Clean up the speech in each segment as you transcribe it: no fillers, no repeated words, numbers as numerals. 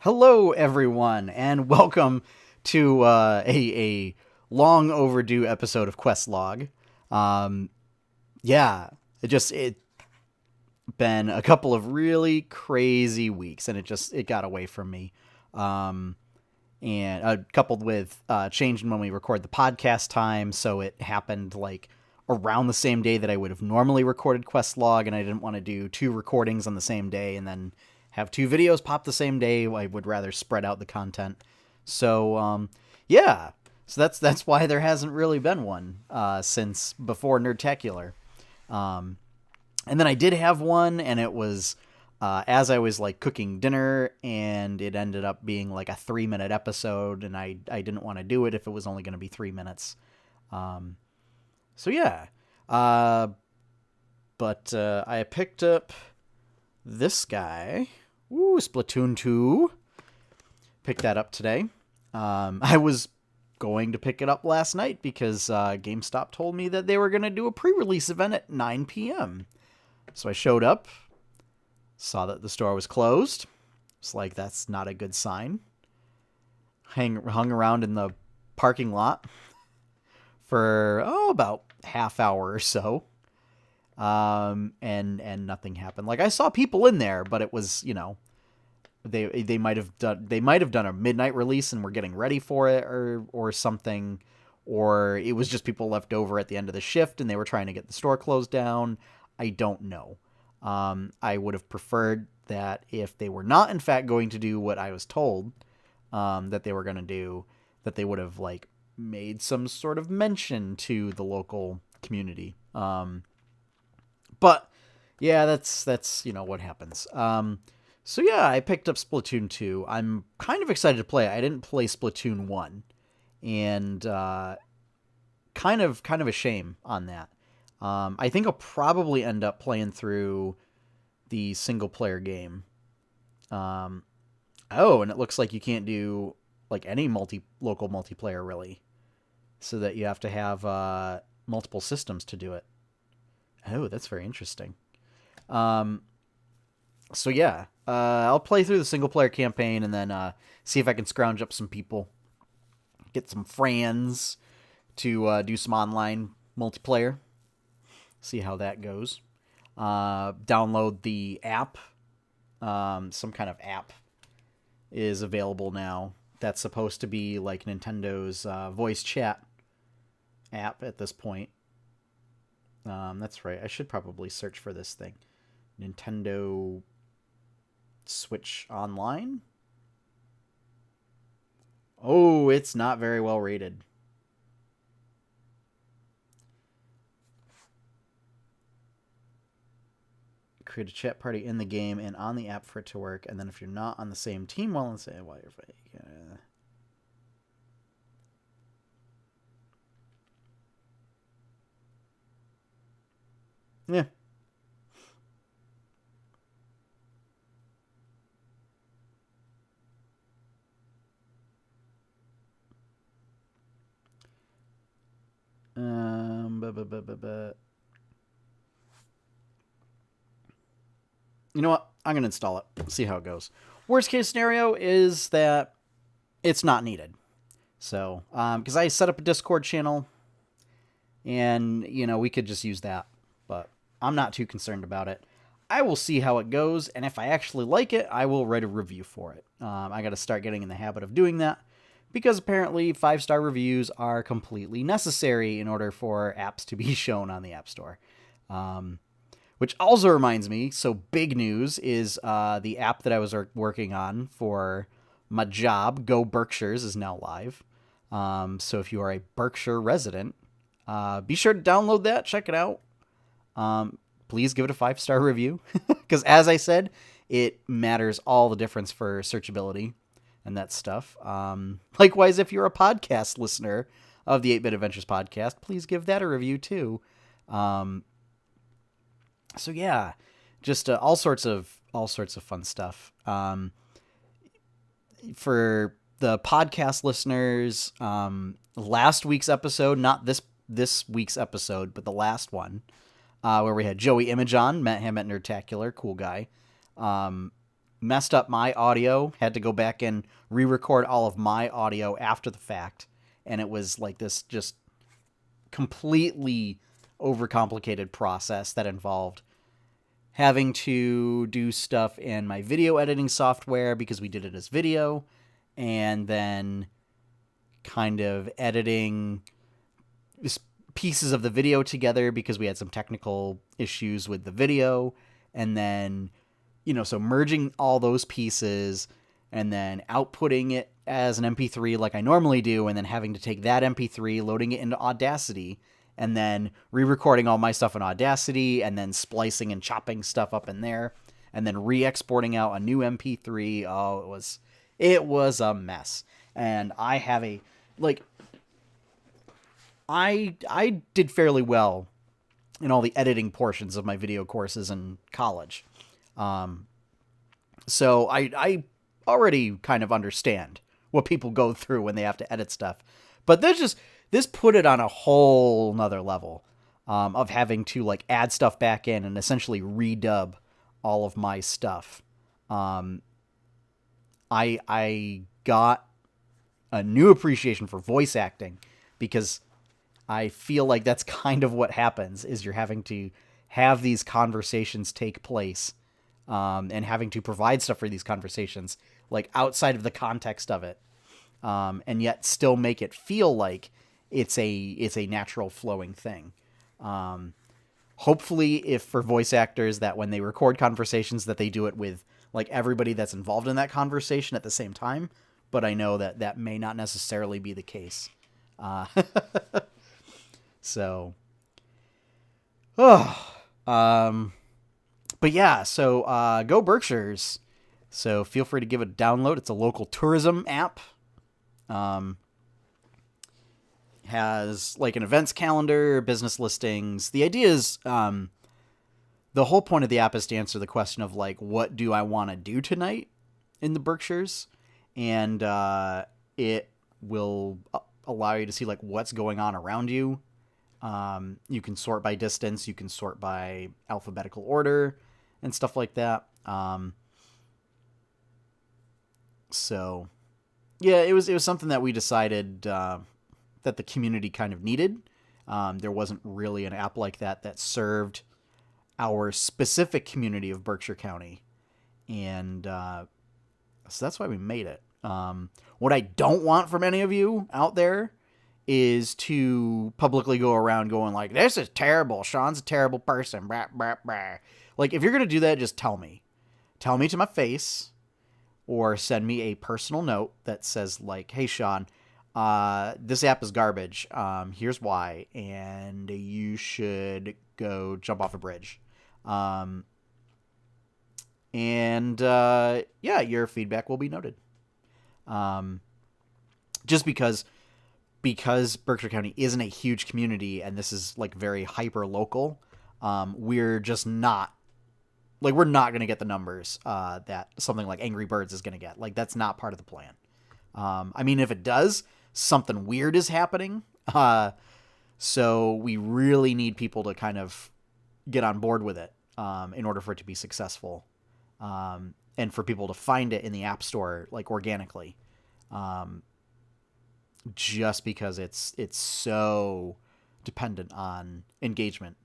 Hello, everyone, and welcome to a long overdue episode of Questlog. Um, yeah, it been a couple of really crazy weeks, and it got away from me. Um, and coupled with changing when we record the podcast time, so it happened like around the same day that I would have normally recorded Questlog, and I didn't want to do two recordings on the same day and then have two videos pop the same day. I would rather spread out the content. So yeah, so that's why there hasn't really been one since before Nerdtacular. Um, and then I did have one, and it was as I was like cooking dinner, and it ended up being like a 3 minute episode, and I didn't want to do it if it was only going to be 3 minutes. Um, so yeah, uh, but I picked up this guy. Ooh, Splatoon 2. Picked that up today. I was going to pick it up last night because GameStop told me that they were going to do a pre-release event at 9 p.m. So I showed up, saw that the store was closed. It's like, that's not a good sign. Hung around in the parking lot for, about half hour or so. And nothing happened. Like, I saw people in there, but it was, they might have done a midnight release and were getting ready for it or something, or it was just people left over at the end of the shift and they were trying to get the store closed down. I don't know. I would have preferred that if they were not in fact going to do what I was told that they were going to do, that they would have like made some sort of mention to the local community. But yeah, that's what happens. So yeah, I picked up Splatoon 2. I'm kind of excited to play it. I didn't play Splatoon 1, and kind of a shame on that. I think I'll probably end up playing through the single player game. And it looks like you can't do like any local multiplayer really, so that you have to have multiple systems to do it. Oh, that's very interesting. Um, so yeah, I'll play through the single player campaign and then see if I can scrounge up some people, get some friends to do some online multiplayer. See how that goes. Download the app. Some kind of app is available now. That's supposed to be like Nintendo's voice chat app at this point. That's right. I should probably search for this thing. Nintendo Switch Online? Oh, it's not very well rated. Create a chat party in the game and on the app for it to work. And then if you're not on the same team while in say, while you're fighting, yeah. Buh, buh, buh, buh, buh. You know what? I'm going to install it. See how it goes. Worst case scenario is that it's not needed. So, because I set up a Discord channel and, we could just use that. But I'm not too concerned about it. I will see how it goes, and if I actually like it, I will write a review for it. I got to start getting in the habit of doing that, because apparently 5-star reviews are completely necessary in order for apps to be shown on the App Store. Which also reminds me, so big news is the app that I was working on for my job, GOberkshires, is now live. So if you are a Berkshire resident, be sure to download that, check it out. Please give it a 5-star review, because as I said, it matters all the difference for searchability and that stuff. Likewise, if you're a podcast listener of the 8-Bit Adventures podcast, please give that a review too. So yeah, just all sorts of fun stuff. For the podcast listeners, last week's episode, not this week's episode, but the last one, where we had Joey Image on, met him at Nerdtacular, cool guy. messed up my audio, had to go back and re-record all of my audio after the fact. And it was like this just completely overcomplicated process that involved having to do stuff in my video editing software because we did it as video, and then kind of editing pieces of the video together because we had some technical issues with the video, and then, so merging all those pieces and then outputting it as an MP3 like I normally do, and then having to take that MP3, loading it into Audacity, and then re-recording all my stuff in Audacity, and then splicing and chopping stuff up in there, and then re-exporting out a new MP3. Oh, it was a mess. And I have I did fairly well in all the editing portions of my video courses in college. So I already kind of understand what people go through when they have to edit stuff. But this put it on a whole nother level of having to add stuff back in and essentially redub all of my stuff. I got a new appreciation for voice acting because I feel like that's kind of what happens is you're having to have these conversations take place, and having to provide stuff for these conversations outside of the context of it, and yet still make it feel like it's a natural flowing thing. Hopefully, if for voice actors that when they record conversations that they do it with everybody that's involved in that conversation at the same time, but I know that may not necessarily be the case. So, but yeah, so Go Berkshires. So feel free to give it a download. It's a local tourism app. Has an events calendar, business listings. The idea is, the whole point of the app is to answer the question of what do I want to do tonight in the Berkshires? And it will allow you to see what's going on around you. You can sort by distance, you can sort by alphabetical order and stuff like that. So yeah, it was something that we decided that the community kind of needed. There wasn't really an app like that served our specific community of Berkshire County. And so that's why we made it. What I don't want from any of you out there is to publicly go around going this is terrible. Sean's a terrible person. Blah, blah, blah. If you're going to do that, just tell me. Tell me to my face, or send me a personal note that says hey, Sean, this app is garbage. Here's why. And you should go jump off a bridge. Yeah, your feedback will be noted. Just because Berkshire County isn't a huge community and this is very hyper local, we're just not we're not going to get the numbers that something like Angry Birds is going to get. That's not part of the plan. I mean, if it does, something weird is happening. So we really need people to kind of get on board with it in order for it to be successful, and for people to find it in the App Store organically. Just because it's so dependent on engagement.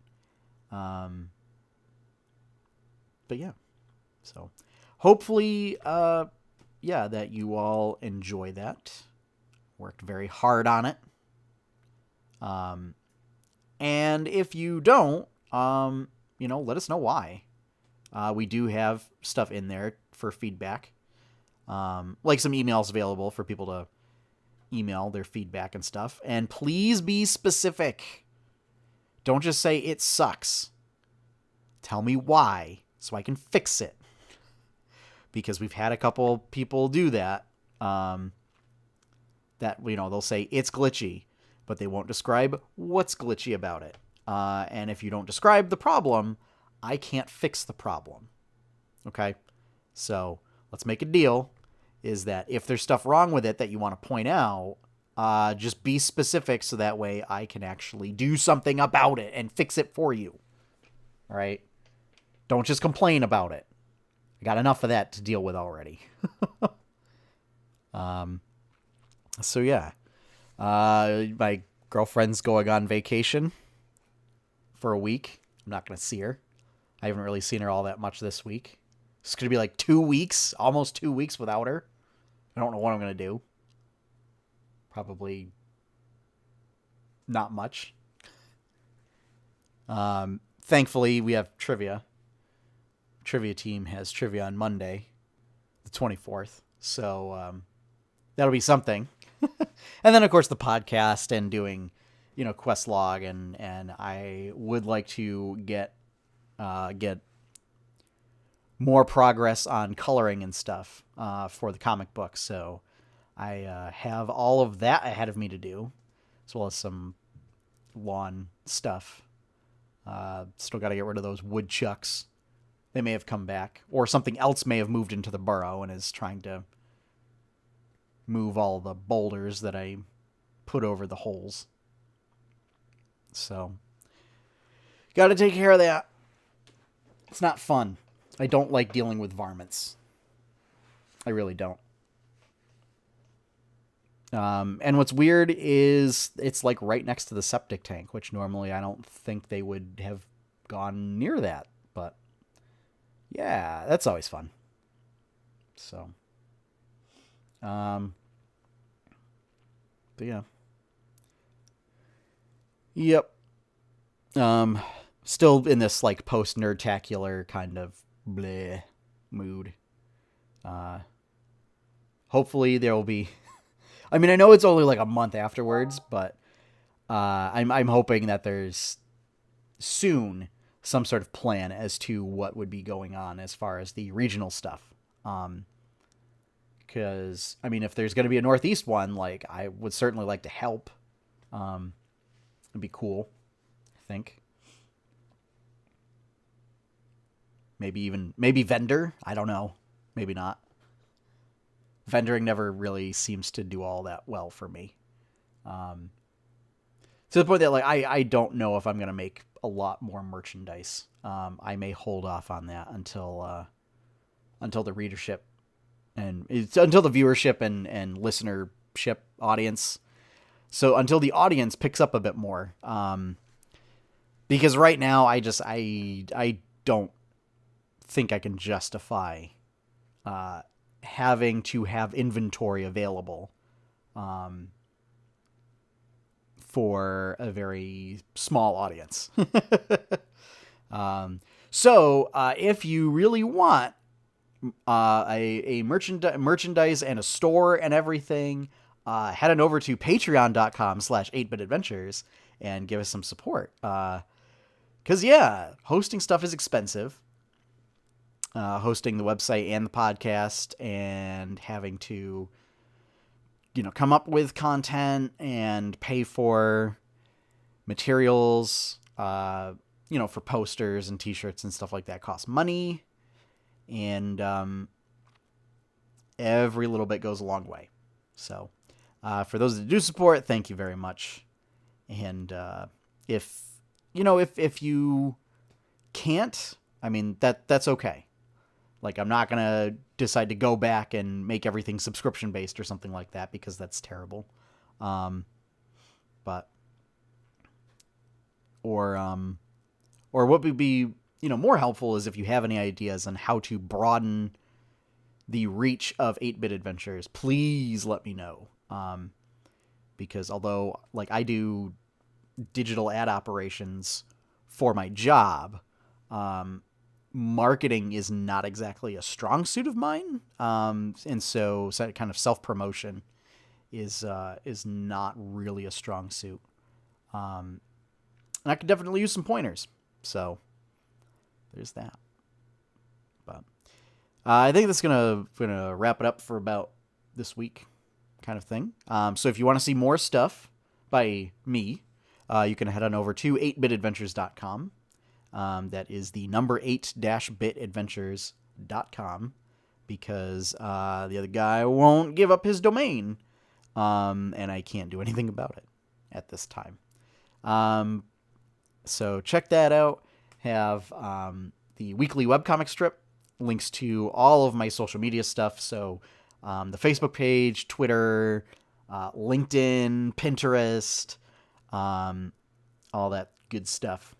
But yeah, so hopefully, that you all enjoy that. Worked very hard on it. And if you don't, let us know why. We do have stuff in there for feedback. Some emails available for people to email their feedback and stuff. And please be specific. Don't just say it sucks. Tell me why so I can fix it. Because we've had a couple people do that. They'll say it's glitchy, but they won't describe what's glitchy about it. And if you don't describe the problem, I can't fix the problem. Okay? So let's make a deal. Is that if there's stuff wrong with it that you want to point out, just be specific so that way I can actually do something about it and fix it for you. All right? Don't just complain about it. I got enough of that to deal with already. So yeah, my girlfriend's going on vacation for a week. I'm not going to see her. I haven't really seen her all that much this week. It's going to be like 2 weeks, almost 2 weeks without her. I don't know what I'm going to do. Probably not much. Thankfully, we have trivia. Trivia team has trivia on Monday, the 24th. So that'll be something. And then, of course, the podcast and doing, quest log. And I would like to get more progress on coloring and stuff for the comic book. So I have all of that ahead of me to do, as well as some lawn stuff. Still got to get rid of those woodchucks. They may have come back, or something else may have moved into the burrow and is trying to move all the boulders that I put over the holes. So, got to take care of that. It's not fun. I don't like dealing with varmints. I really don't. And what's weird is it's like right next to the septic tank, which normally I don't think they would have gone near that. But yeah, that's always fun. So, but yeah. Yep. Still in this like post nerdtacular kind of bleh mood. Hopefully there will be. I mean, I know it's only like a month afterwards, but I'm hoping that there's soon some sort of plan as to what would be going on as far as the regional stuff. Because I mean, if there's going to be a Northeast one, like I would certainly like to help. It'd be cool, I think. Maybe vendor. I don't know. Maybe not. Vendoring never really seems to do all that well for me. To the point that like I don't know if I'm gonna make a lot more merchandise. I may hold off on that until the readership and until the viewership and listenership audience. So until the audience picks up a bit more. Because right now I don't think I can justify having to have inventory available for a very small audience. So if you really want a merchandise and a store and everything, head on over to patreon.com/8bitadventures and give us some support. Because, yeah, hosting stuff is expensive. Hosting the website and the podcast and having to, come up with content and pay for materials, for posters and t-shirts and stuff like that costs money. And every little bit goes a long way. So for those that do support, thank you very much. And if you can't, I mean, that's okay. Like, I'm not going to decide to go back and make everything subscription-based or something like that because that's terrible. Or what would be, more helpful is if you have any ideas on how to broaden the reach of 8-Bit Adventures, please let me know. Because although, like, I do digital ad operations for my job, marketing is not exactly a strong suit of mine. And so kind of self-promotion is not really a strong suit. And I could definitely use some pointers. So there's that. But I think that's gonna wrap it up for about this week kind of thing. So if you want to see more stuff by me, you can head on over to 8bitadventures.com. That is the number 8-bitadventures.com because the other guy won't give up his domain, and I can't do anything about it at this time. So check that out. Have the weekly webcomic strip links to all of my social media stuff. So the Facebook page, Twitter, LinkedIn, Pinterest, all that good stuff.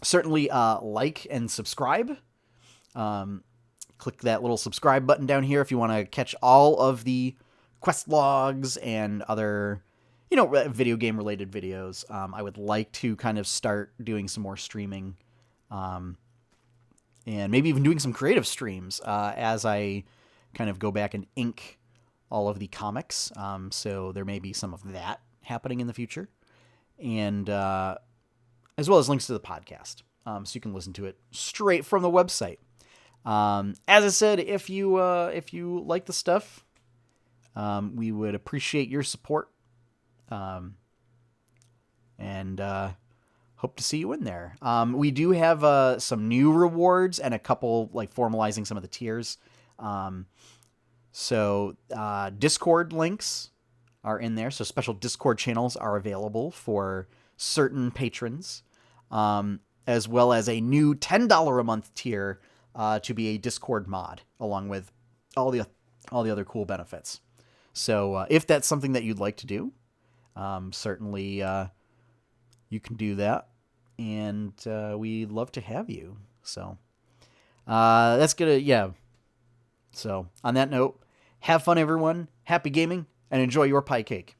Certainly like and subscribe. Click that little subscribe button down here if you want to catch all of the quest logs and other, video game related videos. I would like to kind of start doing some more streaming, and maybe even doing some creative streams as I kind of go back and ink all of the comics. So there may be some of that happening in the future, and as well as links to the podcast, so you can listen to it straight from the website. As I said, if you like the stuff, we would appreciate your support, and hope to see you in there. We do have some new rewards and a couple, like, formalizing some of the tiers. So Discord links are in there. So special Discord channels are available for certain patrons, as well as a new $10 a month tier to be a Discord mod, along with all the other cool benefits. So if that's something that you'd like to do, certainly you can do that, and we'd love to have you. So that's gonna, So on that note, have fun, everyone. Happy gaming, and enjoy your pie cake.